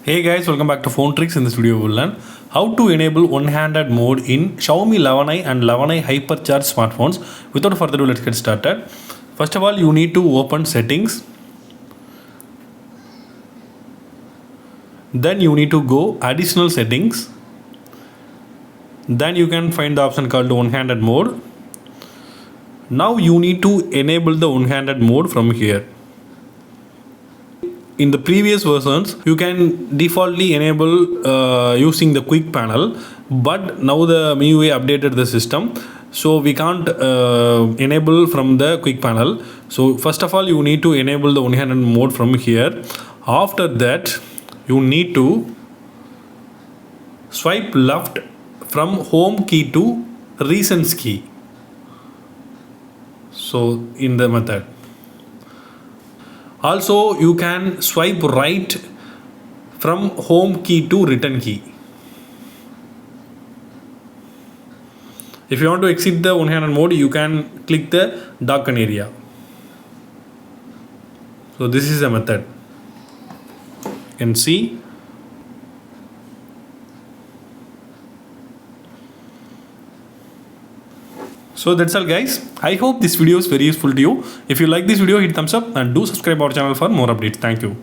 Hey guys, welcome back to Phone Tricks. In this video we will learn how to enable one-handed mode in Xiaomi 11i and 11i hypercharge smartphones. Without further ado, let's get started. First of all, you need to open settings. Then you need to go additional settings. Then you can find the option called one-handed mode. Now you need to enable the one-handed mode from here. In the previous versions, you can defaultly enable using the quick panel, but now the MIUI updated the system, so we can't enable from the quick panel. So first of all, you need to enable the one-handed mode from here. After that, you need to swipe left from home key to recent key. So in the method. Also, you can swipe right from home key to return key. If you want to exit the one-handed mode, you can click the darken area. So this is the method. You can see. So that's all guys. I hope this video is very useful to you. If you like this video, hit thumbs up and do subscribe our channel for more updates. Thank you.